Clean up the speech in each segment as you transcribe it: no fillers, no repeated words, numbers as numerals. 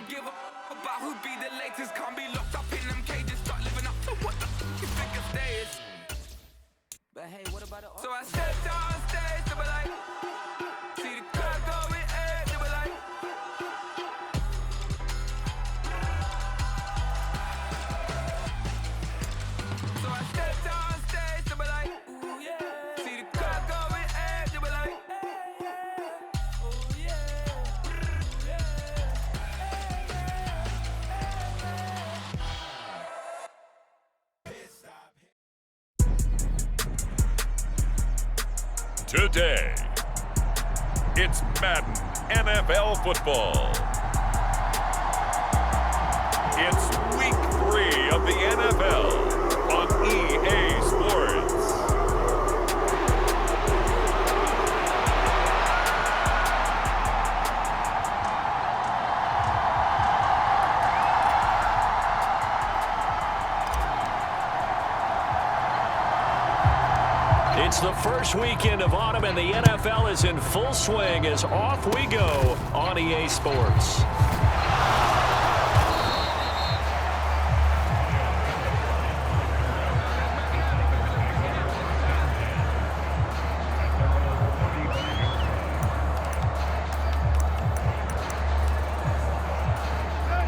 give a about who be the latest. Can't be locked up in them cages. Start living up to what the you think a stage. But hey, what about the so I stepped on stage, they were like, see the crowd going air, they were like. So I stepped on stage, they were like, ooh yeah. See the crowd going air, they were like, ooh yeah. Today, it's Madden NFL football. It's week 3 of the NFL on EA Sports. It's the first weekend of autumn, and the NFL is in full swing as off we go on EA Sports.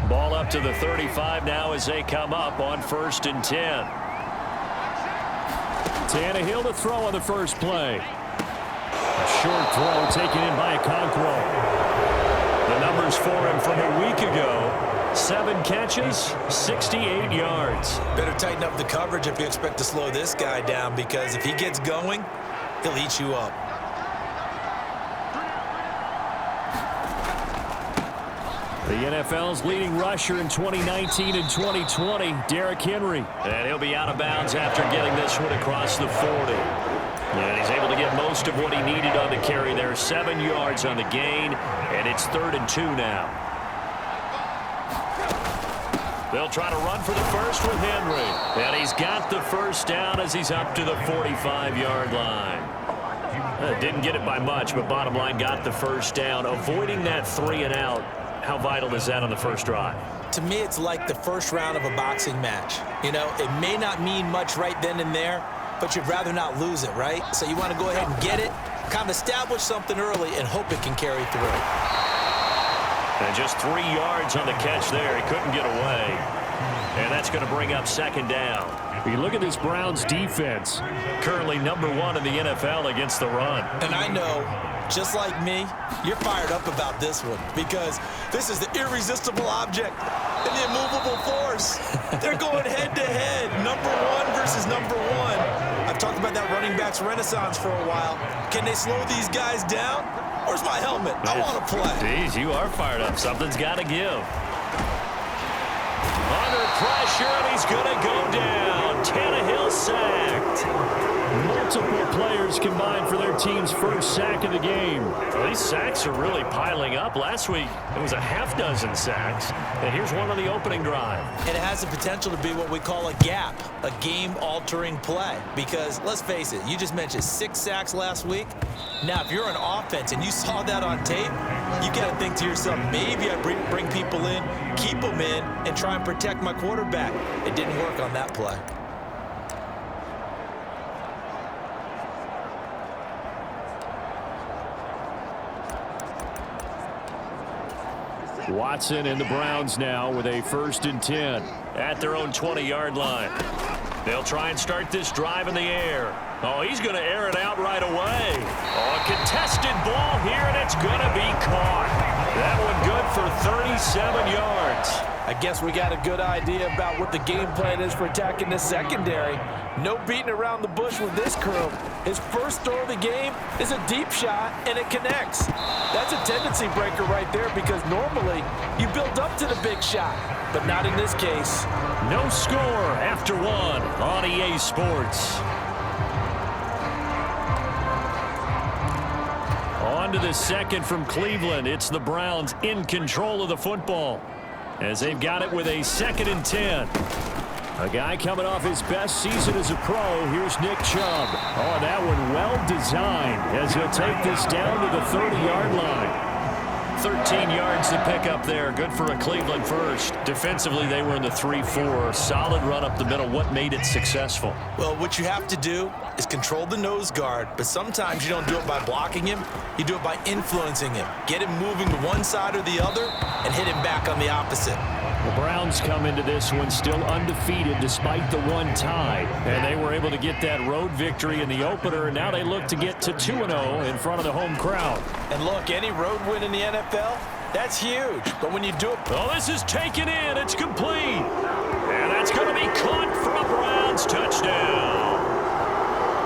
Ball up to the 35 now as they come up on 1st and 10. Tannehill to throw on the first play. A short throw taken in by Okonkwo. The numbers for him from a week ago: 7 catches, 68 yards. Better tighten up the coverage if you expect to slow this guy down, because if he gets going, he'll eat you up. The NFL's leading rusher in 2019 and 2020, Derrick Henry. And he'll be out of bounds after getting this one across the 40. And he's able to get most of what he needed on the carry there. 7 yards on the gain, and it's 3rd and 2 now. They'll try to run for the first with Henry. And he's got the first down as he's up to the 45-yard line. Didn't get it by much, but bottom line, got the first down, avoiding that 3 and out. How vital is that on the first drive? To me, it's like the first round of a boxing match. You know, it may not mean much right then and there, but you'd rather not lose it, right? So you want to go ahead and get it, kind of establish something early, and hope it can carry through. And just 3 yards on the catch there. He couldn't get away. And that's going to bring up 2nd down. You look at this Browns defense. Currently #1 in the NFL against the run. And I know, just like me, you're fired up about this one, because this is the irresistible object and the immovable force. They're going head-to-head, #1 versus #1. I've talked about that running backs renaissance for a while. Can they slow these guys down? Where's my helmet? I want to play. Jeez, you are fired up. Something's got to give. Under pressure, and he's going to go down. Tannehill sacked. Multiple players combined for their team's first sack of the game. Well, these sacks are really piling up. Last week, it was a half-dozen sacks. And here's one on the opening drive. And it has the potential to be what we call a gap, a game-altering play. Because, let's face it, you just mentioned 6 sacks last week. Now, if you're an offense and you saw that on tape, you got to think to yourself, maybe I bring people in, keep them in, and try and protect my quarterback. It didn't work on that play. Watson and the Browns now with a 1st and 10 at their own 20-yard line. They'll try and start this drive in the air. Oh, he's going to air it out right away. Oh, a contested ball here, and it's going to be caught. That one good for 37 yards. I guess we got a good idea about what the game plan is for attacking this secondary. No beating around the bush with this crew. His first throw of the game is a deep shot, and it connects. That's a tendency breaker right there, because normally you build up to the big shot, but not in this case. No score after 1 on EA Sports. On to the second from Cleveland. It's the Browns in control of the football, as they've got it with a 2nd and 10. A guy coming off his best season as a pro. Here's Nick Chubb. Oh, that one well designed as he'll take this down to the 30-yard line. 13 yards to pick up there. Good for a Cleveland first. Defensively, they were in the 3-4. Solid run up the middle. What made it successful? Well, what you have to do is control the nose guard, but sometimes you don't do it by blocking him. You do it by influencing him. Get him moving to one side or the other and hit him back on the opposite. The Browns come into this one still undefeated despite the one tie. And they were able to get that road victory in the opener, and now they look to get to 2-0 in front of the home crowd. And look, any road win in the NFL, that's huge. But when you do it... Oh, this is taken in. It's complete. And that's going to be caught for a Browns touchdown.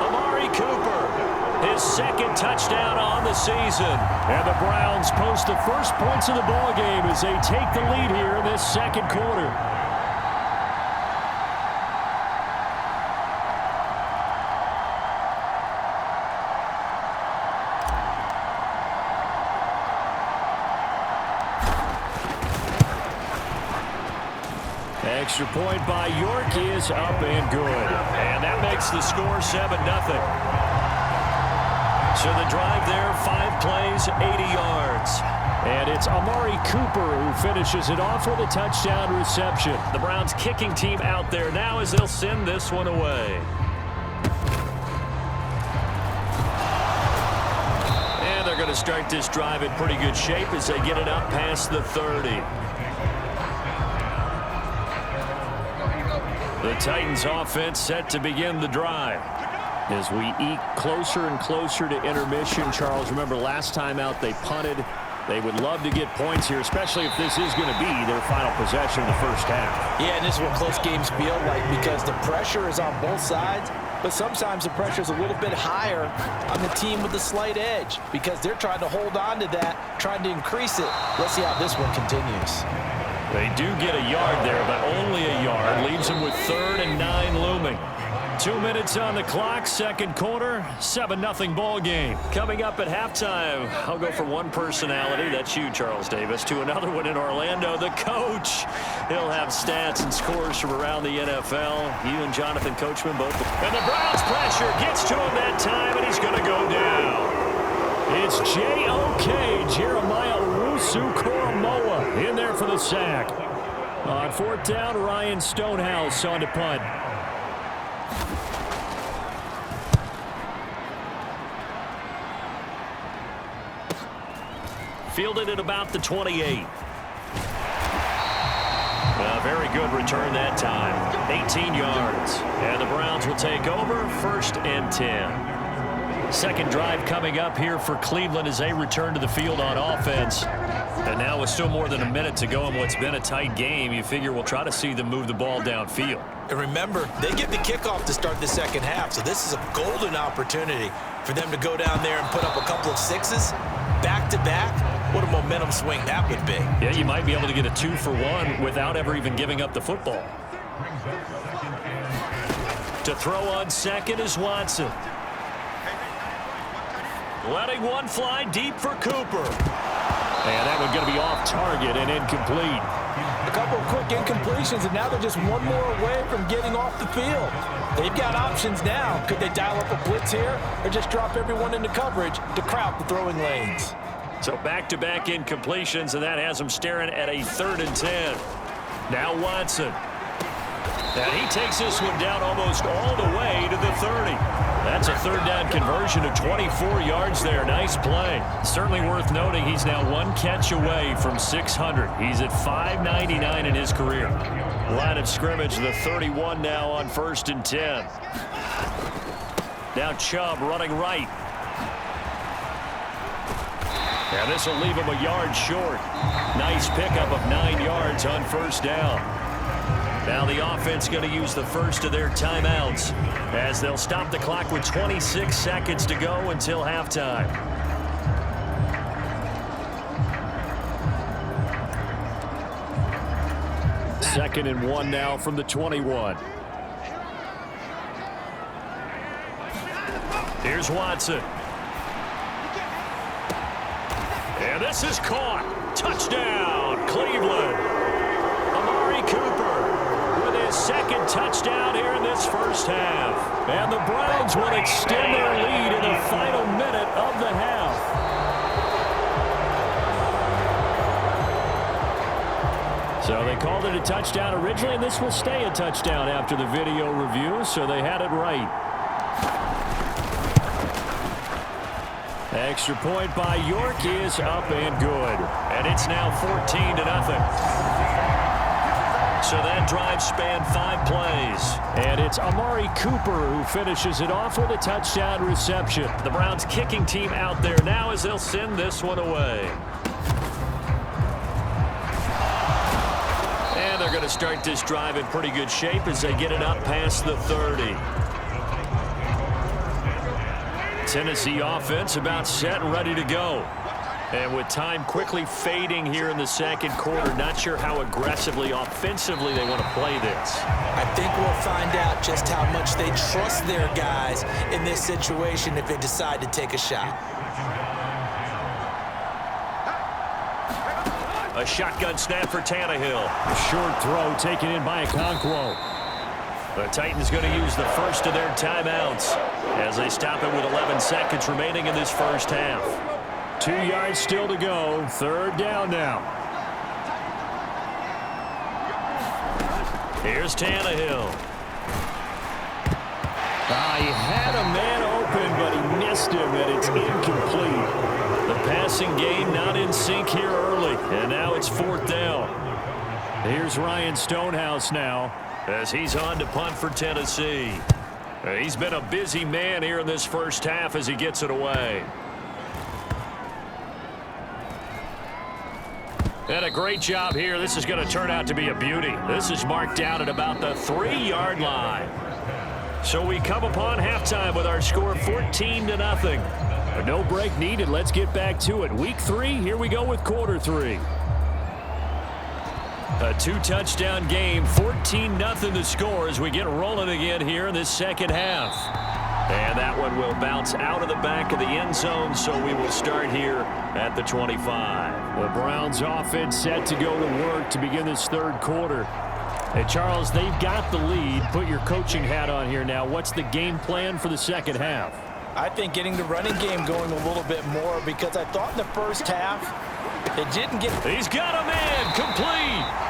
Amari Cooper, his second touchdown on the season. And the Browns post the first points of the ball game as they take the lead here in this second quarter. Extra point by York is up and good. And that makes the score 7-0. So the drive there, 5 plays, 80 yards. And it's Amari Cooper who finishes it off with a touchdown reception. The Browns kicking team out there now as they'll send this one away. And they're going to start this drive in pretty good shape as they get it up past the 30. The Titans offense set to begin the drive. As we eke closer and closer to intermission, Charles, remember last time out they punted. They would love to get points here, especially if this is going to be their final possession of the first half. Yeah, and this is what close games feel like because the pressure is on both sides, but sometimes the pressure is a little bit higher on the team with the slight edge because they're trying to hold on to that, trying to increase it. Let's see how this one continues. They do get a yard there, but only a yard. Leaves them with 3rd and 9 looming. 2 minutes on the clock, second quarter, 7-0 ball game. Coming up at halftime, I'll go from one personality, that's you, Charles Davis, to another one in Orlando, the coach. He'll have stats and scores from around the NFL. You and Jonathan Coachman both. And the Browns pressure gets to him that time, and he's going to go down. It's J.O.K. Jeremiah Owusu-Koramoah in there for the sack. On 4th down, Ryan Stonehouse on to punt. Fielded at about the 28. Very good return that time. 18 yards. And the Browns will take over 1st and 10. Second drive coming up here for Cleveland as they return to the field on offense. And now with still more than a minute to go in what's been a tight game, you figure we'll try to see them move the ball downfield. And remember, they get the kickoff to start the second half, so this is a golden opportunity for them to go down there and put up a couple of 6s back-to-back. What a momentum swing that would be. Yeah, you might be able to get a 2-for-1 without ever even giving up the football. To throw on second is Watson. Letting one fly deep for Cooper. And that one going to be off target and incomplete. A couple of quick incompletions, and now they're just one more away from getting off the field. They've got options now. Could they dial up a blitz here or just drop everyone into coverage to crowd the throwing lanes? So back-to-back incompletions, and that has them staring at a 3rd and 10. Now Watson. And he takes this one down almost all the way to the 30. That's a 3rd down conversion of 24 yards there. Nice play. Certainly worth noting he's now 1 catch away from 600. He's at 599 in his career. Line of scrimmage, the 31 now on 1st and 10. Now Chubb running right. And this will leave him a yard short. Nice pickup of 9 yards on 1st down. Now the offense going to use the first of their timeouts as they'll stop the clock with 26 seconds to go until halftime. Second and 1 now from the 21. Here's Watson. And this is caught. Touchdown, Cleveland. Amari Cooper with his second touchdown here in this first half. And the Browns will extend their lead. So they called it a touchdown originally, and this will stay a touchdown after the video review, so they had it right. Extra point by York is up and good. And it's now 14-0. So that drive spanned 5 plays. And it's Amari Cooper who finishes it off with a touchdown reception. The Browns kicking team out there now as they'll send this one away. And they're going to start this drive in pretty good shape as they get it up past the 30. Tennessee offense about set and ready to go. And with time quickly fading here in the second quarter, not sure how aggressively, offensively they want to play this. I think we'll find out just how much they trust their guys in this situation if they decide to take a shot. A shotgun snap for Tannehill. A short throw taken in by Okonkwo. The Titans going to use the first of their timeouts as they stop it with 11 seconds remaining in this first half. 2 yards still to go. Third down now. Here's Tannehill. He had a man open, but he missed him, and it's incomplete. The passing game not in sync here early, and now it's fourth down. Here's Ryan Stonehouse now as he's on to punt for Tennessee. He's been a busy man here in this first half as he gets it away. And a great job here. This is going to turn out to be a beauty. This is marked down at about the 3-yard line. So we come upon halftime with our score 14-0. No break needed. Let's get back to it. Week 3, here we go with quarter 3. A 2-touchdown game, 14-0 the score as we get rolling again here in this second half. And that one will bounce out of the back of the end zone, so we will start here at the 25. The Browns offense set to go to work to begin this third quarter. Hey, Charles, they've got the lead. Put your coaching hat on here now. What's the game plan for the second half? I think getting the running game going a little bit more because I thought in the first half it didn't get... He's got a man complete.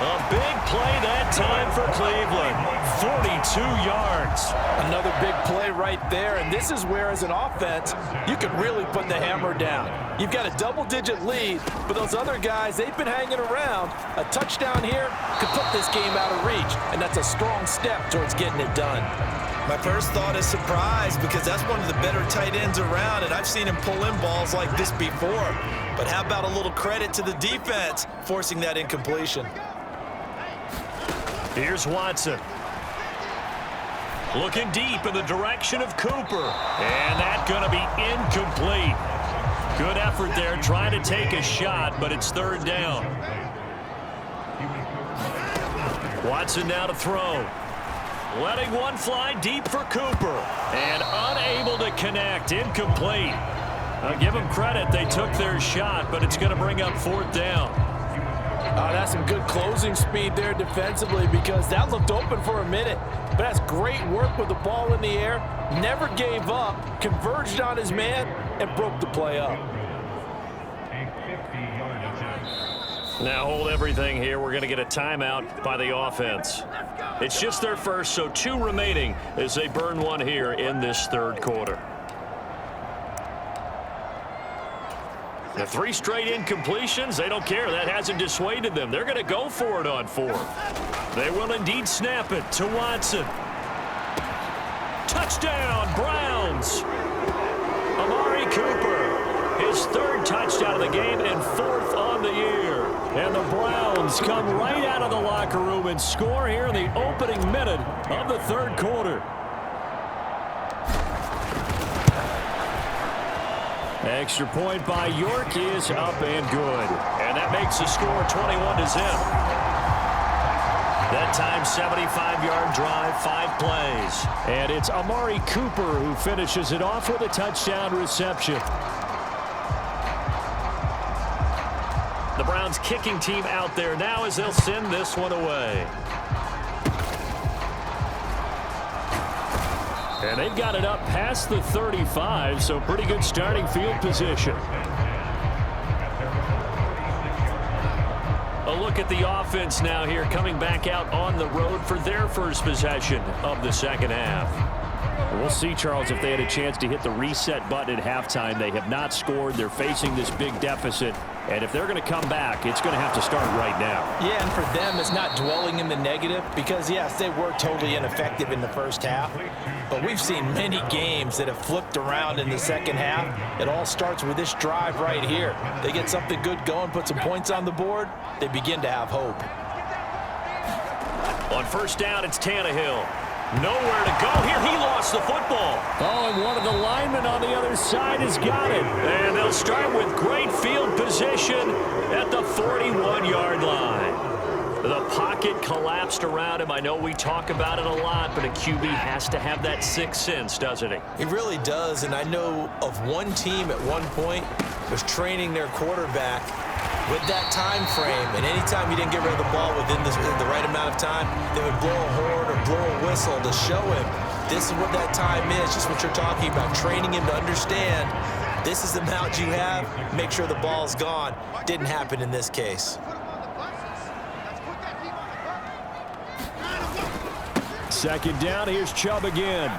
A big play that time for Cleveland. 42 yards. Another big play right there, and this is where, as an offense, you can really put the hammer down. You've got a double-digit lead, but those other guys, they've been hanging around. A touchdown here could put this game out of reach, and that's a strong step towards getting it done. My first thought is surprise because that's one of the better tight ends around, and I've seen him pull in balls like this before. But how about a little credit to the defense forcing that incompletion? Here's Watson. Looking deep in the direction of Cooper. And that's going to be incomplete. Good effort there trying to take a shot, but it's third down. Watson now to throw. Letting one fly deep for Cooper. And unable to connect. Incomplete. I'll give them credit. They took their shot, but it's going to bring up fourth down. That's some good closing speed there defensively because that looked open for a minute. But that's great work with the ball in the air. Never gave up, converged on his man, and broke the play up. Now hold everything here. We're going to get a timeout by the offense. It's just their first, so 2 remaining as they burn one here in this third quarter. The 3 straight incompletions, they don't care. That hasn't dissuaded them. They're going to go for it on 4th. They will indeed snap it to Watson. Touchdown, Browns. Amari Cooper, his 3rd touchdown of the game and 4th on the year. And the Browns come right out of the locker room and score here in the opening minute of the third quarter. Extra point by York is up and good. And that makes the score 21-0. That time, 75-yard drive, 5 plays. And it's Amari Cooper who finishes it off with a touchdown reception. The Browns kicking team out there now as they'll send this one away. And they've got it up past the 35, so pretty good starting field position. A look look at the offense now here, coming back out on the road for their first possession of the second half. We'll see, Charles, if they had a chance to hit the reset button at halftime. They have not scored. They're facing this big deficit. And if they're going to come back, it's going to have to start right now. Yeah, and for them, it's not dwelling in the negative because, yes, they were totally ineffective in the first half. But we've seen many games that have flipped around in the second half. It all starts with this drive right here. They get something good going, put some points on the board, they begin to have hope. On first down, it's Tannehill. Nowhere to go here. He lost the football. Oh, and one of the linemen on the other side has got it. And they'll start with great field position at the 41-yard line. The pocket collapsed around him. I know we talk about it a lot, but a QB has to have that sixth sense, doesn't he? He really does, and I know of one team at one point was training their quarterback with that time frame, and anytime he didn't get rid of the ball within the right amount of time, they would blow a horn or blow a whistle to show him this is what that time is, just what you're talking about, training him to understand this is the amount you have, make sure the ball's gone. Didn't happen in this case. Second down, here's Chubb again.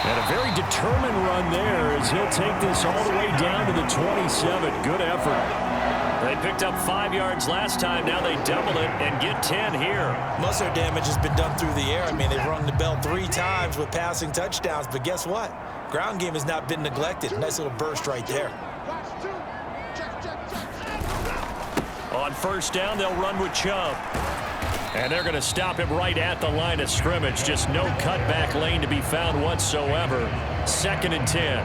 And a very determined run there as he'll take this all the way down to the 27. Good effort. They picked up 5 yards last time. Now they double it and get 10 here. Most of their damage has been done through the air. I mean, they've rung the bell 3 times with passing touchdowns, but guess what? Ground game has not been neglected. Nice little burst right there. On first down, they'll run with Chubb. And they're going to stop him right at the line of scrimmage. Just no cutback lane to be found whatsoever. 2nd and 10.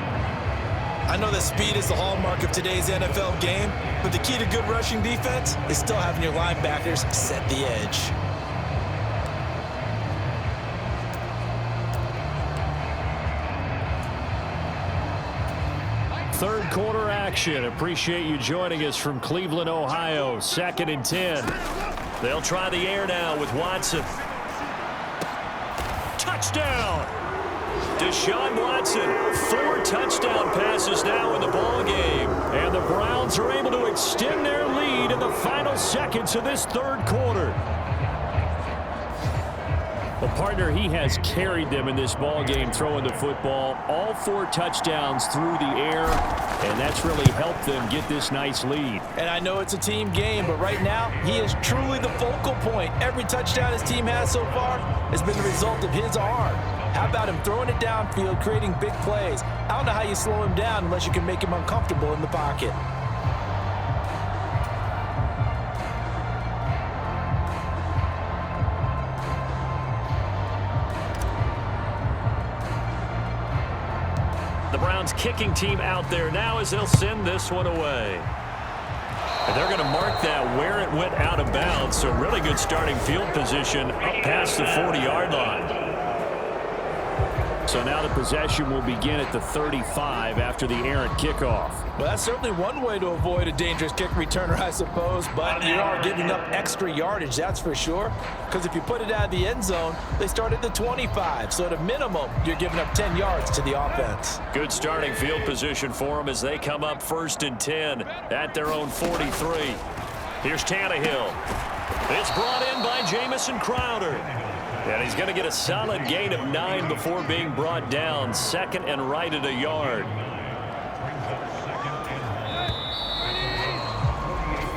I know that speed is the hallmark of today's NFL game, but the key to good rushing defense is still having your linebackers set the edge. Third quarter action. Appreciate you joining us from Cleveland, Ohio. 2nd and 10. They'll try the air now with Watson. Touchdown! Deshaun Watson, 4 touchdown passes now in the ball game. And the Browns are able to extend their lead in the final seconds of this third quarter. Well, partner, he has carried them in this ball game throwing the football. All 4 touchdowns through the air, and that's really helped them get this nice lead. And I know it's a team game, but right now, he is truly the focal point. Every touchdown his team has so far has been the result of his arm. How about him throwing it downfield, creating big plays? I don't know how you slow him down unless you can make him uncomfortable in the pocket. The Browns kicking team out there now as they'll send this one away. And they're going to mark that where it went out of bounds. So really good starting field position up past the 40-yard line. So now the possession will begin at the 35 after the errant kickoff. Well, that's certainly one way to avoid a dangerous kick returner, I suppose, but you are giving up extra yardage, that's for sure, because if you put it out of the end zone, they start at the 25, so at a minimum, you're giving up 10 yards to the offense. Good starting field position for them as they come up 1st and 10 at their own 43. Here's Tannehill. It's brought in by Jamison Crowder. And he's going to get a solid gain of 9 before being brought down. 2nd and right at a yard.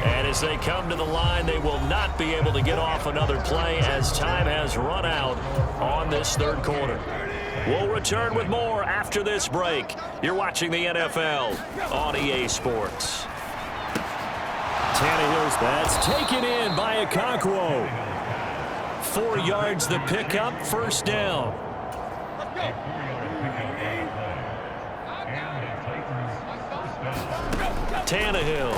And as they come to the line, they will not be able to get off another play as time has run out on this third quarter. We'll return with more after this break. You're watching the NFL on EA Sports. Tannehill's that's taken in by Okonkwo. 4 yards the pickup, 1st down. Tannehill.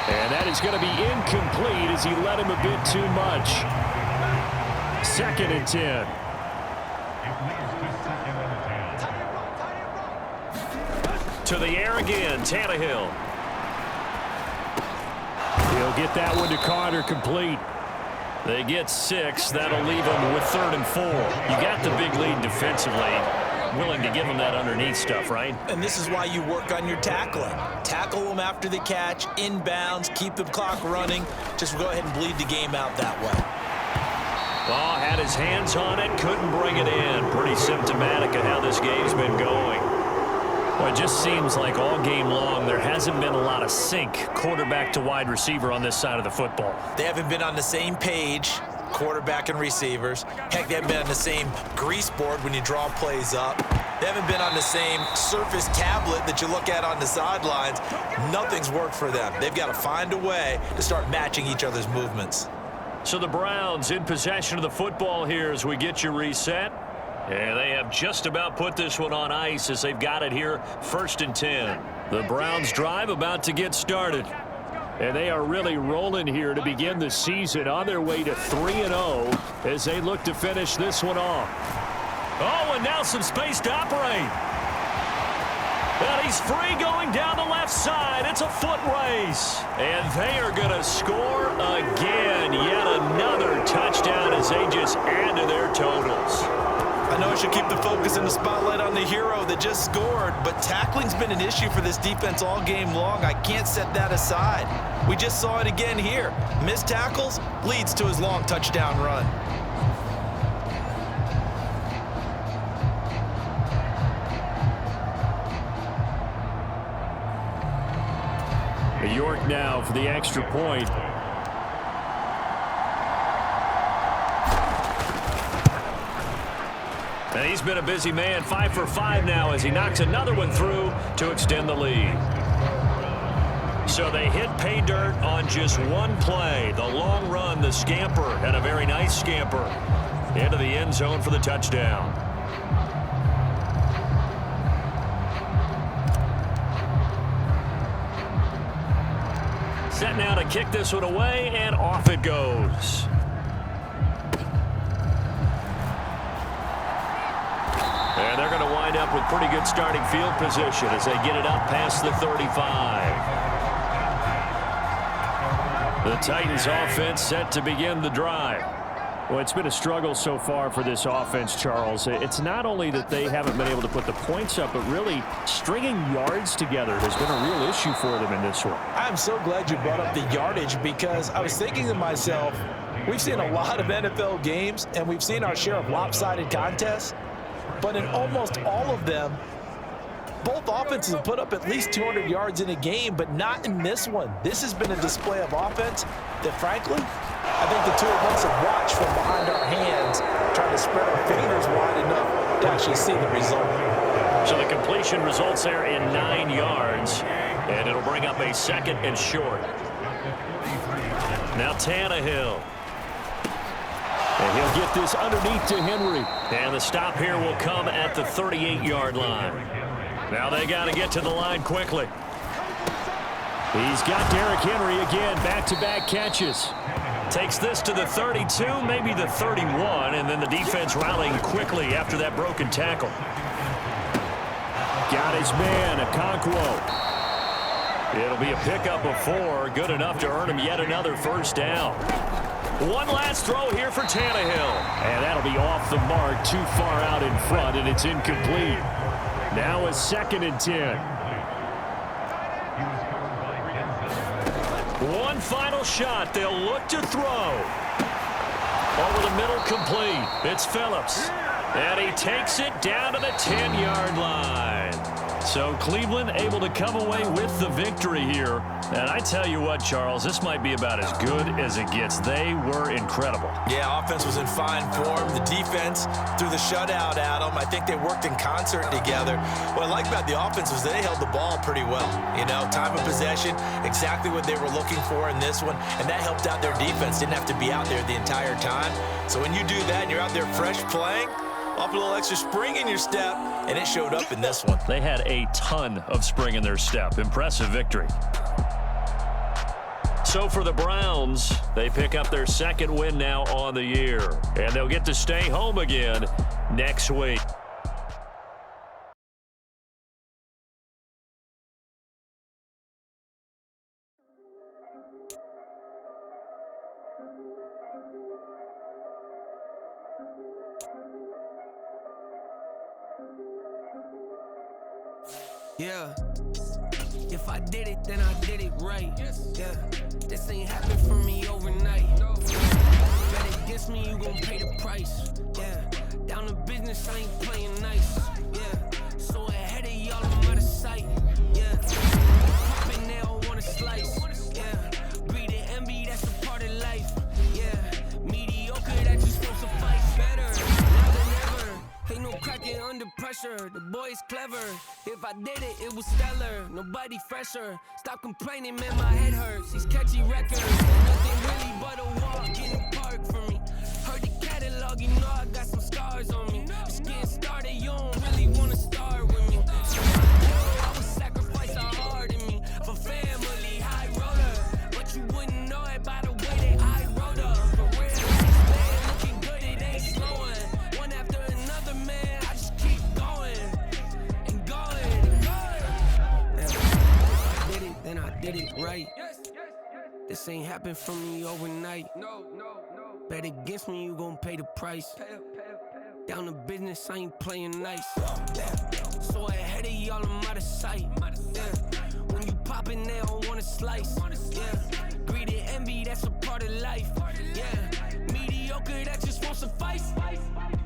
And that is going to be incomplete as he let him a bit too much. 2nd and 10. To the air again, Tannehill. He'll get that one to Carter, complete. They get 6. That'll leave them with 3rd and 4. You got the big lead defensively. willing to give them that underneath stuff, right? And this is why you work on your tackling. Tackle them after the catch, inbounds, keep the clock running. Just go ahead and bleed the game out that way. Oh, had his hands on it, couldn't bring it in. Pretty symptomatic of how this game's been going. Well, it just seems like all game long there hasn't been a lot of sync quarterback to wide receiver on this side of the football. They haven't been on the same page, quarterback and receivers. Heck, they haven't been on the same grease board when you draw plays up. They haven't been on the same surface tablet that you look at on the sidelines. Nothing's worked for them. They've got to find a way to start matching each other's movements. So the Browns in possession of the football here as we get you reset. And they have just about put this one on ice as they've got it here, 1st and 10. The Browns drive about to get started. And they are really rolling here to begin the season, on their way to 3-0 as they look to finish this one off. Oh, and now some space to operate. And he's free going down the left side. It's a foot race. And they are going to score again. Yet another touchdown as they just add to their totals. I know I should keep the focus and the spotlight on the hero that just scored, but tackling's been an issue for this defense all game long. I can't set that aside. We just saw it again here. Missed tackles leads to his long touchdown run. York now for the extra point. And he's been a busy man, 5 for 5 now as he knocks another one through to extend the lead. So they hit pay dirt on just one play. The long run, the scamper, and a very nice scamper into the end zone for the touchdown. Set now to kick this one away, and off it goes. And they're going to wind up with pretty good starting field position as they get it up past the 35. The Titans offense set to begin the drive. Well, it's been a struggle so far for this offense, Charles. It's not only that they haven't been able to put the points up, but really stringing yards together has been a real issue for them in this one. I'm so glad you brought up the yardage because I was thinking to myself, we've seen a lot of NFL games and we've seen our share of lopsided contests, but in almost all of them, both offenses have put up at least 200 yards in a game, but not in this one. This has been a display of offense that, frankly, I think the two of us have watched from behind our hands, trying to spread our fingers wide enough to actually see the result. So the completion results there in 9 yards, and it'll bring up a 2nd and short. Now Tannehill. And he'll get this underneath to Henry. And the stop here will come at the 38-yard line. Now they got to get to the line quickly. He's got Derrick Henry again, back-to-back catches. Takes this to the 32, maybe the 31, and then the defense rallying quickly after that broken tackle. Got his man, Okonkwo. It'll be a pickup of 4, good enough to earn him yet another first down. One last throw here for Tannehill. And that'll be off the mark, too far out in front, and it's incomplete. Now a 2nd and 10. One final shot. They'll look to throw. Over the middle, complete. It's Phillips. And he takes it down to the 10-yard line. So Cleveland able to come away with the victory here. And I tell you what, Charles, this might be about as good as it gets. They were incredible. Yeah, offense was in fine form. The defense threw the shutout at them. I think they worked in concert together. What I like about the offense was they held the ball pretty well. You know, time of possession, exactly what they were looking for in this one, and that helped out their defense. Didn't have to be out there the entire time. So when you do that and you're out there fresh playing, off a little extra spring in your step, and it showed up in this one. They had a ton of spring in their step. Impressive victory. So for the Browns, they pick up their 2nd win now on the year, and they'll get to stay home again next week. Yeah. If I did it, then I did it right. Yeah. This ain't happened for me overnight. Bet against me, you gon' pay the price. Yeah. Down to business, I ain't playing nice. Yeah. So ahead of y'all, I'm out of sight. Yeah. Poppin', they don't wanna slice. Yeah. Breed and envy, that's a part of life. Yeah. Mediocre, that just won't suffice. Better, now than ever. Ain't no cracking under pressure. The boy's clever. If I did it, it was stellar. Nobody fresher. Stop complaining, man, my head hurts. These catchy records. Nothing really but a walk in the park for me. Heard the catalog, you know I got some scars on me. Just getting started, you don't really wanna start with me. So I would sacrifice a heart in me for family, high roller. But you wouldn't know it by the way that I wrote up. For real, man, looking good, it ain't slowing. One after another, man, I just keep going and going and going. If I did it, then I did it right. This ain't happened for me overnight. Bet against me, you gon' pay the price. Down to business, I ain't playing nice. Yeah. So ahead of y'all, I'm out of sight. Yeah. When you poppin', they don't wanna slice. Yeah. Greed and envy, that's a part of life. Yeah. Mediocre, that just won't suffice.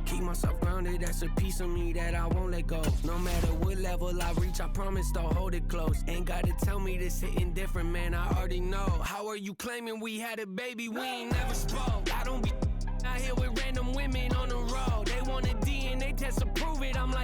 Keep myself grounded, that's a piece of me that I won't let go. No matter what level I reach, I promise to hold it close. Ain't gotta tell me this hitting different, man, I already know. How are you claiming we had a baby, we ain't never spoke? I don't be out here with random women on the road. They want a DNA test to prove it, I'm like